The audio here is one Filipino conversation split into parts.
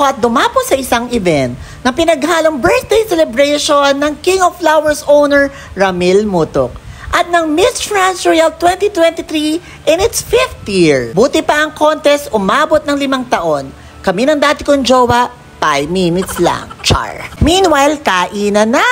ako at dumapo sa isang event na pinaghalong birthday celebration ng King of Flowers owner Ramil Mutok at ng Miss Trans Royal 2023 in its 5th year. Buti pa ang contest umabot ng 5 taon. Kami ng dati kong jowa, 5 minutes lang. Char. Meanwhile, kainan na!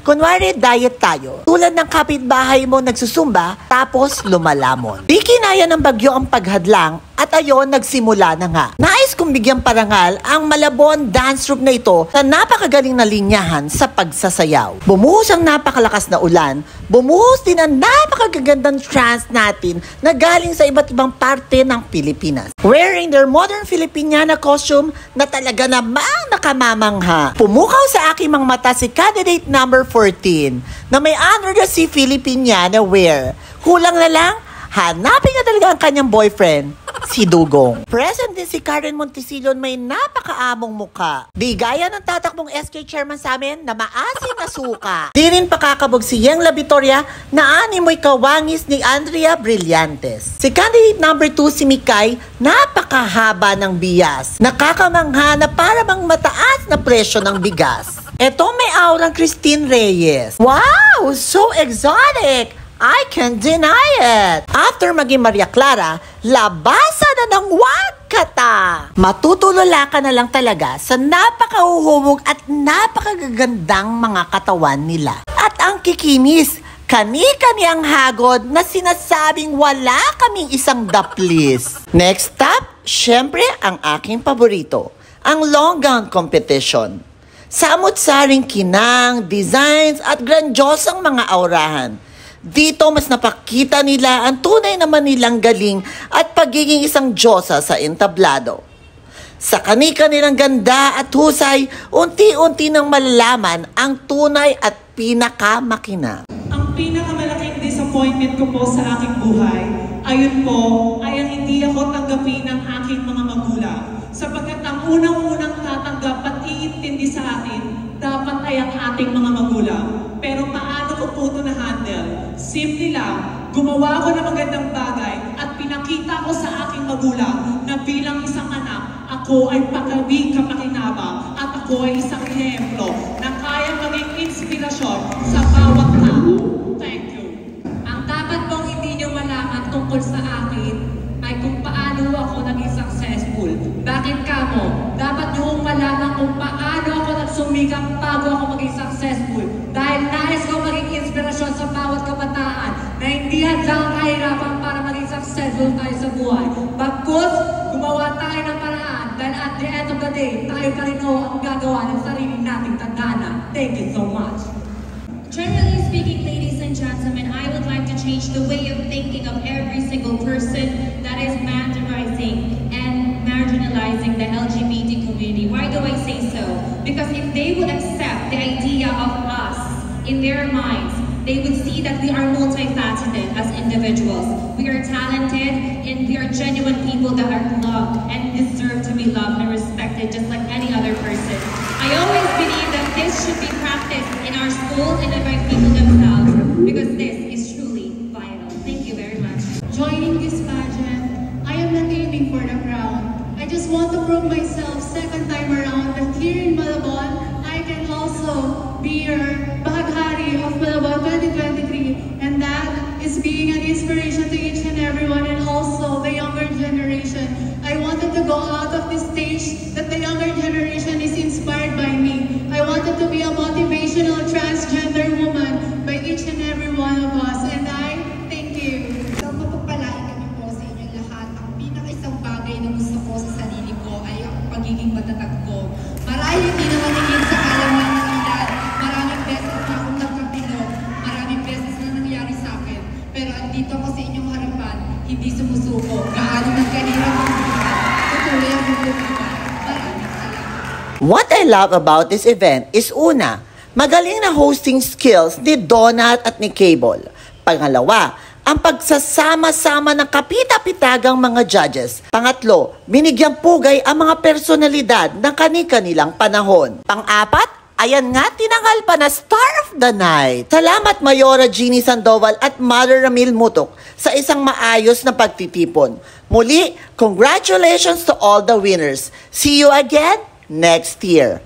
Kunwari, diet tayo. Tulad ng kapitbahay mo nagsusumba, tapos lumalamon. Di kinaya ng bagyo ang paghadlang, at ayon, nagsimula na nga. Nais kong bigyang parangal ang Malabon dance troupe na ito na napakagaling na linyahan sa pagsasayaw. Bumuhos ang napakalakas na ulan, bumuhos din ang napakagagandang trance natin na galing sa iba't ibang parte ng Pilipinas. Wearing their modern Filipiniana costume na talaga namang nakamamangha. Pumukaw sa aking mga mata si candidate number 14 na may honor na si Filipiniana wear. Kulang na lang, hanapin nga talaga ang kanyang boyfriend, si Dugong. Present din si Karen Montesinon, may napakaamong muka. Di gaya ng tatakbong SK chairman sa amin na maasim na suka. Di rin pakakabog si Yeng Labitoria na animoy kawangis ni Andrea Brillantes. Si candidate number 2 si Mikay, napakahaba ng bias. Nakakamangha na para bang mataas na presyo ng bigas. Eto may aurang Christine Reyes. Wow! So exotic! I can't deny it! After maging Maria Clara, labasa na ng wakata! Matutulala ka na lang talaga sa napakahuhubog at napakagagandang mga katawan nila. At ang kikinis, kani-kani ang hagod na sinasabing wala kaming isang daplis. Next stop, syempre ang aking paborito, ang long gown competition. Samot-saring kinang, designs at grandiosang mga aurahan. Dito mas napakita nila ang tunay naman nilang galing at pagiging isang diyosa sa entablado. Sa kani-kanilang ganda at husay, unti-unti nang malalaman ang tunay at pinakamakina. Ang pinakamalaking disappointment ko po sa aking buhay, ayun po, ay ang hindi ako tanggapin ng aking mga magulang. Sapagkat ang unang-unang tatanggap at iintindi sa akin, dapat ay ang ating mga magulang. Pero paano ko po ito na-handle? Simple lang, gumawa ko ng magandang bagay at pinakita ko sa aking magulang na bilang isang anak, ako ay kapakinabang at ako ay isang ehemplo na kayang maging inspirasyon sa bawat tao. Thank you. Ang dapat pong hindi nyo malaman tungkol sa akin ay kung paano ako naging successful. Bakit kamo? Dapat nyo malaman kung paano ako nagsumikap bago ako maging successful. Dahil nais ko maging inspirasyon sa bawat kabataan na hindi hadlang kahirapan para maging successful tayo sa buhay. Bagkus, gumawa tayo ng paraan dahil at the end of the day, tayo pa rin ang gagawa ng sarili nating tadhana. Thank you so much. Generally speaking, ladies and gentlemen, I would like to change the way of thinking of every single person that is marginalizing and marginalizing the LGBT community. Why do I say so? Because if they would accept the idea of us in their minds, they would see that we are multifaceted as individuals. We are talented and we are genuine people that are loved and deserve to be loved and respected just like any other person. I always believe that this should be practiced in our schools and by people themselves because this is truly vital. Thank you very much. Joining this pageant, I am not aiming for the crown. I just want to prove myself second time around that here in Malabon, I can also be your Bahaghari of Malabon 2023, and that is being an inspiration to each and everyone and also the younger generation. I wanted to go out of this stage that the younger generation is inspired by me. I wanted to be a motivational transgender woman by each and every one of us, and I thank you. So mapagpalain kami po sa inyong lahat. Ang pinaka-isang bagay na gusto ko sa sarili ko ay ang pagiging matatag ko. Marahil hindi naman higit sa kalaman ng edad. Maraming beses na akong nagkapilog. Maraming beses na nangyari sa akin. Pero andito ako sa inyong harapan, hindi sumusuko. Gaano man kahirap ang buhay. Tutuloy ang bubukatan. Maraming salamat. What I love about this event is una, magaling na hosting skills ni Donald at ni Cable. Pangalawa, ang pagsasama-sama ng kapita-pitagang mga judges. Pangatlo, binigyang pugay ang mga personalidad ng kani-kanilang panahon. Pang-apat, ayan nga tinangal pa na Star of the Night. Salamat Mayora Jeannie Sandoval at Mother Ramil Mutok sa isang maayos na pagtitipon. Muli, congratulations to all the winners. See you again next year.